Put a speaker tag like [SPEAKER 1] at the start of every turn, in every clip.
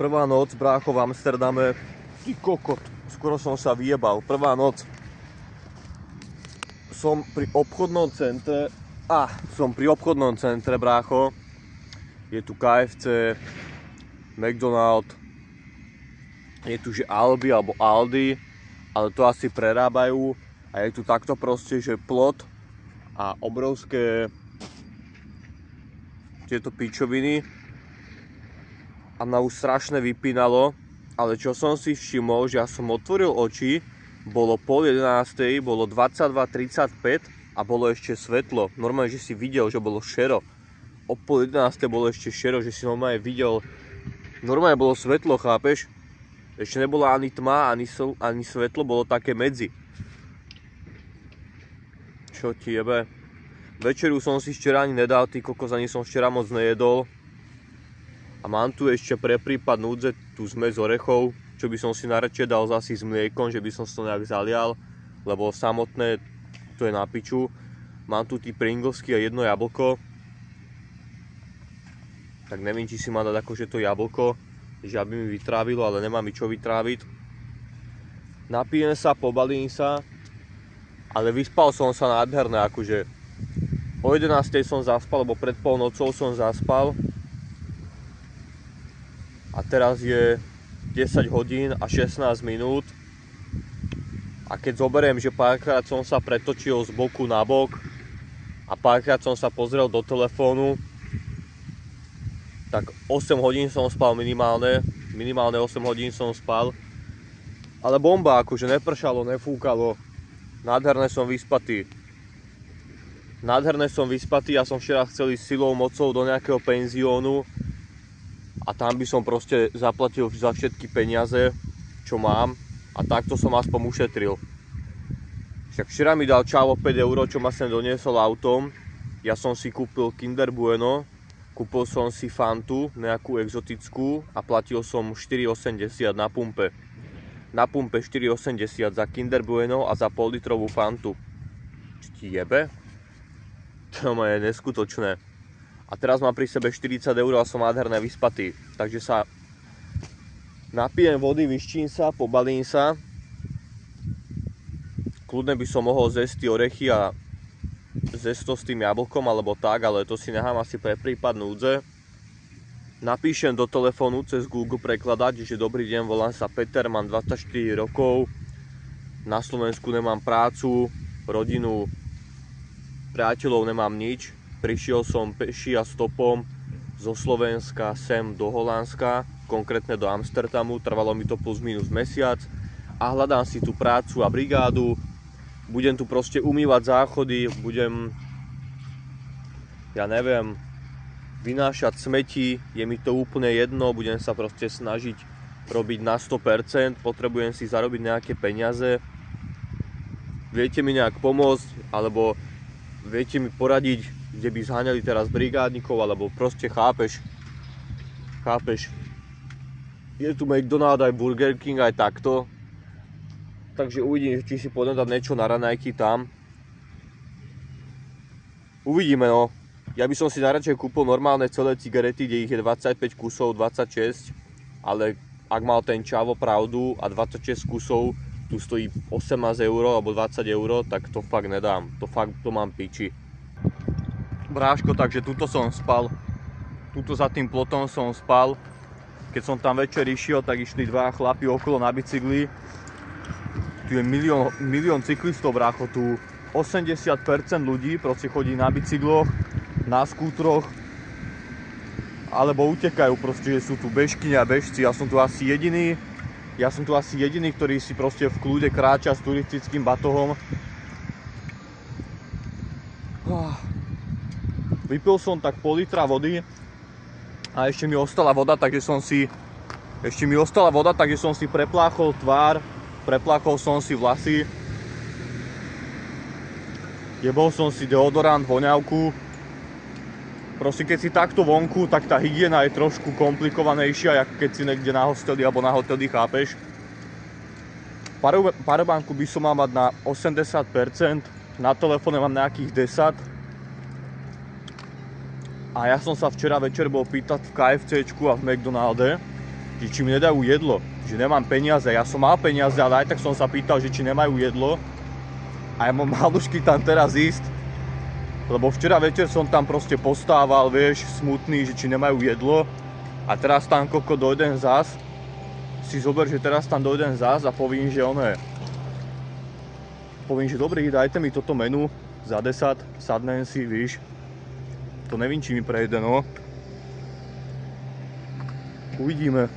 [SPEAKER 1] Prvá noc, brácho, v Amsterdame. Ty kokot, skoro som sa vyjebal. Prvá noc. Som pri obchodnom centre. Brácho. Je tu KFC, McDonald's, je tu že Albi alebo Aldi, ale to asi prerábajú. A je tu takto proste, že plot a obrovské tieto pičoviny. A mňa už strašne vypínalo, ale čo som si všimol, že ja som otvoril oči, bolo 10:30, bolo 22:35 a bolo ešte svetlo. Normálne, že si videl, že bolo šero. O 10:30 bolo ešte šero, že si normálne videl, normálne bolo svetlo, chápeš? Ešte nebola ani tma, ani svetlo, bolo také medzi. Čo ti jebe? Večeru som si včera ani nedal, ty kokos, ani som včera moc nejedol. A mám tu ešte pre prípad núdze tú zmes orechov, čo by som si najradšej dal zasi s mliekom, že by som si to nejak zalial, lebo samotné to je na piču. Mám tu tí Pringlesky a jedno jablko. Tak neviem, či si má dať akože to jablko, že aby mi vytrávilo, ale nemá mi čo vytráviť. Napijem sa, pobalím sa, ale vyspal som sa nádherne, akože o 11:00 som zaspal, lebo pred polnocou som zaspal. A teraz je 10 hodín a 16 minút. A keď zoberiem, že párkrát som sa pretočil z boku na bok a párkrát som sa pozrel do telefónu, tak 8 hodín som spal minimálne 8 hodín som spal. Ale bomba, akože nepršalo, nefúkalo. Nádherné som vyspatý. Ja som včera chcel ísť silou mocou do nejakého penziónu. A tam by som proste zaplatil za všetky peniaze, čo mám. A takto som aspoň ušetril. Však včera mi dal Čavo 5 €, čo ma sem doniesol autom. Ja som si kúpil Kinder Bueno. Kúpil som si Fantu, nejakú exotickú. A platil som 4,80 na pumpe. Na pumpe 4,80 za Kinder Bueno a za pol-litrovú Fantu. Či ti jebe? To je neskutočné. A teraz mám pri sebe 40 € a som nádherne vyspatý. Takže sa napijem vody, vyščím sa, pobalím sa. Kľudne by som mohol zjesť tie orechy a zjesť to s tým jablkom alebo tak, ale to si nechám asi pre prípad núdze. Napíšem do telefónu cez Google prekladať, že dobrý deň, volám sa Peter, mám 24 rokov. Na Slovensku nemám prácu, rodinu, priateľov nemám nič. Prišiel som peši a stopom zo Slovenska sem do Holandska, konkrétne do Amsterdamu, trvalo mi to plus minus mesiac a hľadám si tú prácu a brigádu. Budem tu proste umývať záchody, budem, ja neviem, vynášať smeti, je mi to úplne jedno, budem sa proste snažiť robiť na 100%, potrebujem si zarobiť nejaké peniaze. Viete mi nejak pomôcť, alebo viete mi poradiť, kde by zháňali teraz brigádnikov, alebo proste chápeš. Je tu McDonald's, aj Burger King, aj takto. Takže uvidím, či si pôjdem dať niečo na raňajky tam. Uvidíme, no. Ja by som si najradšej kúpil normálne celé cigarety, kde ich je 25 kusov, 26. Ale ak mal ten Čavo pravdu a 26 kusov tu stojí 18 € alebo 20 €, tak to fakt nedám. To mám piči. Bráško, takže tuto som spal. Tuto za tým plotom som spal. Keď som tam večer išiel, tak išli dva chlapi okolo na bicykli. Tu je milión cyklistov, brácho. Tu 80% ľudí proste chodí na bicykloch, na skútroch, alebo utekajú proste, že sú tu bežkyne a bežci. Ja som tu asi jediný, ktorý si proste v kľude kráča s turistickým batohom. Vypil som tak pol litra vody a ešte mi ostala voda, takže som si prepláchol tvár, prepláchol som si vlasy. Jebol som si deodorant, voňavku. Proste keď si takto vonku, tak tá hygiena je trošku komplikovanejšia, ako keď si niekde na hosteli alebo na hoteli, chápeš? Powerbanku by som mal mať na 80%, na telefóne mám nejakých 10%. A ja som sa včera večer bol pýtať v KFCčku a v McDonalde, že či mi nedajú jedlo, že nemám peniaze. Ja som mal peniaze, ale aj tak som sa pýtal, že či nemajú jedlo. A ja mám halušky tam teraz ísť, lebo včera večer som tam proste postával, vieš, smutný, že či nemajú jedlo. A teraz tam koko dojdem zás. Si zober, že teraz tam dojdem zás a povím, že poviem, že dobrý, dajte mi toto menu za 10, sadnem si, víš. To nevím, či mi prejde, no. Uvidíme.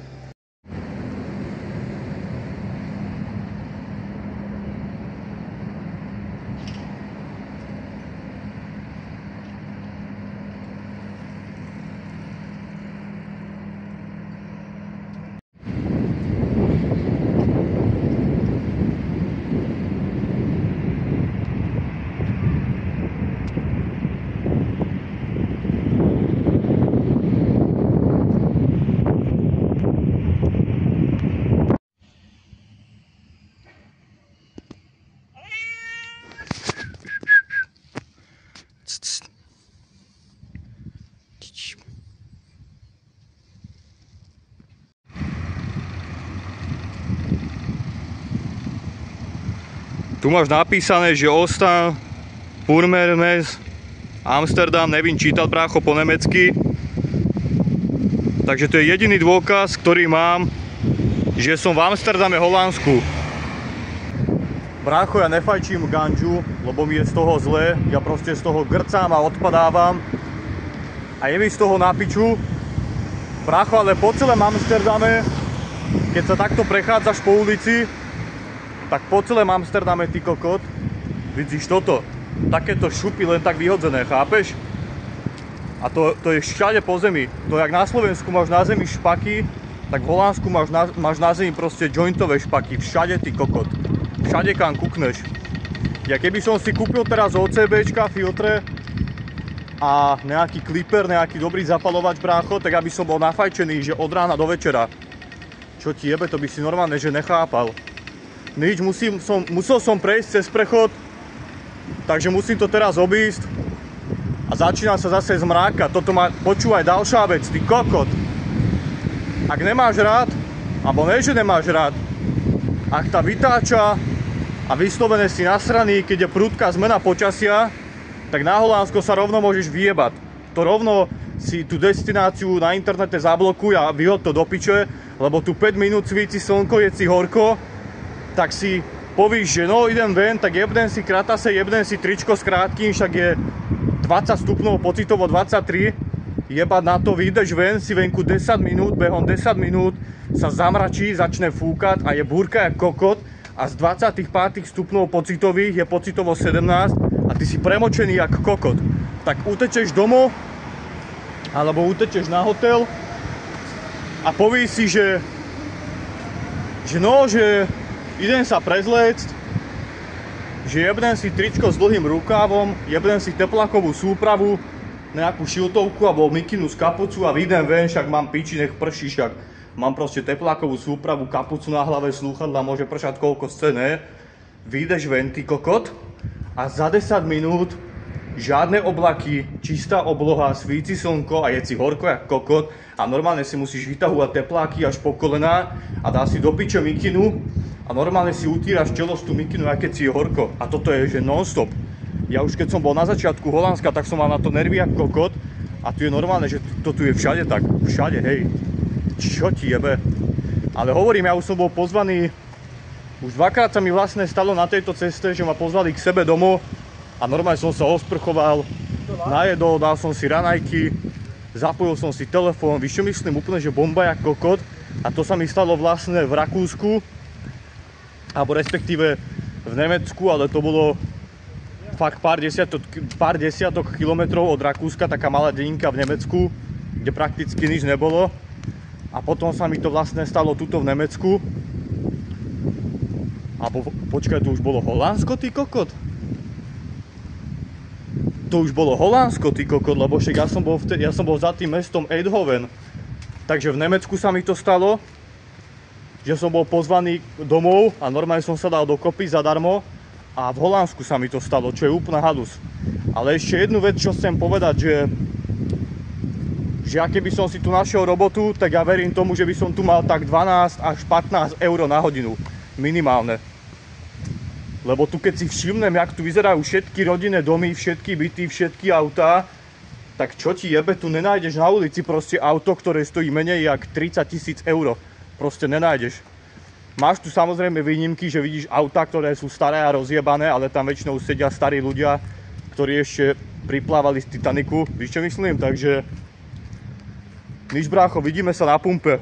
[SPEAKER 1] Tu máš napísané, že ostan Purmermes Amsterdam, nevím čítať, brácho, po nemecky. Takže to je jediný dôkaz, ktorý mám, že som v Amsterdame, Holandsku. Brácho, ja nefajčím ganžu, lebo mi je z toho zle. Ja proste z toho grcám a odpadávam. A je mi z toho na piču. Brácho, ale po celém Amsterdame, keď sa takto prechádzaš po ulici, tak po celém Amsterdame, ty kokot, vidíš toto, takéto šupy len tak vyhodzené, chápeš? A to je všade po zemi. To jak na Slovensku máš na zemi špaky, tak v Holandsku máš na zemi proste jointové špaky, všade, ty kokot. Všade kam kúkneš. Ja keby som si kúpil teraz OCBčka, filtre a nejaký klipper, nejaký dobrý zapalovač, brácho, tak aby som bol nafajčený, že od rána do večera. Čo ti jebe, to by si normálne, že nechápal. Nič, musel som prejsť cez prechod, takže musím to teraz obísť a začína sa zase zmrákať. Toto má, počúvaj, ďalšia vec, ty kokot. Ak nemáš rád, alebo ne, že nemáš rád, ak tá vytáča a vyslovene si nasraný, keď je prudká zmena počasia, tak na Holandsko sa rovno môžeš vyjebať. To rovno si tú destináciu na internete zablokuj a vyhod to do piče, lebo tu 5 minút svíti slnko, je si horko, tak si povíš, že no idem ven, tak jebnem si kratase, jebnem si tričko s krátkým, však je 20 stupňov, pocitovo 23, jebať na to, vyjdeš ven, si venku 10 minút, behom 10 minút sa zamračí, začne fúkať a je búrka jak kokot a z 25 stupňov pocitových je pocitovo 17 a ty si premočený jak kokot. Tak utečeš domov, alebo utečeš na hotel a povíš si, že idem sa prezliecť, že jebnem si tričko s dlhým rukávom, jebnem si teplákovú súpravu, nejakú šiltovku alebo mikinu z kapucu a vyjdem ven, však mám piči, nech prší, však mám proste teplákovú súpravu, kapucu na hlave, slúchadla, môže pršať koľko chce, ne? Vyjdeš ven, ty kokot, a za 10 minút žiadne oblaky, čistá obloha, svíci slnko a je si horko jak kokot a normálne si musíš vytahovať tepláky až po kolená a dá si do piče mikinu a normálne si utíraš čelo z tú mikinu, aj keď si je horko. A toto je, že non-stop. Ja už keď som bol na začiatku Holandska, tak som mal na to nervy jak kokot a tu je normálne, že to tu je všade tak, všade, hej. Čo ti jebe? Ale hovorím, ja už som bol pozvaný, už dvakrát sa mi vlastne stalo na tejto ceste, že ma pozvali k sebe domov a normálne som sa osprchoval, najedol, dal som si raňajky, zapojil som si telefón, víš čo myslím, úplne, že bomba jak kokot. A to sa mi stalo vlastne v Rakúsku, alebo respektíve v Nemecku, ale to bolo fakt pár desiatok kilometrov od Rakúska, taká malá dedinka v Nemecku, kde prakticky nič nebolo. A potom sa mi to vlastne stalo tuto v Nemecku. A počkaj, to už bolo Holandsko, ty kokot? To už bolo Holandsko, ty kokot, lebo však ja som bol za tým mestom Eindhoven. Takže v Nemecku sa mi to stalo, že som bol pozvaný domov a normálne som sa dal dokopy zadarmo. A v Holandsku sa mi to stalo, čo je úplná halus. Ale ešte jednu vec, čo chcem povedať,
[SPEAKER 2] že ja keby som si tu našiel robotu, tak ja verím tomu, že by som tu mal tak 12 až 15 eur na hodinu. Minimálne. Lebo tu keď si všimnem, jak tu vyzerajú všetky rodinné domy, všetky byty, všetky autá, tak čo ti jebe, tu nenájdeš na ulici proste auto, ktoré stojí menej jak 30 000 eur. Proste nenájdeš. Máš tu samozrejme výnimky, že vidíš autá, ktoré sú staré a rozjebané, ale tam väčšinou sedia starí ľudia, ktorí ešte priplávali z Titaniku. Víš čo myslím? Takže nič brácho, vidíme sa na pumpe.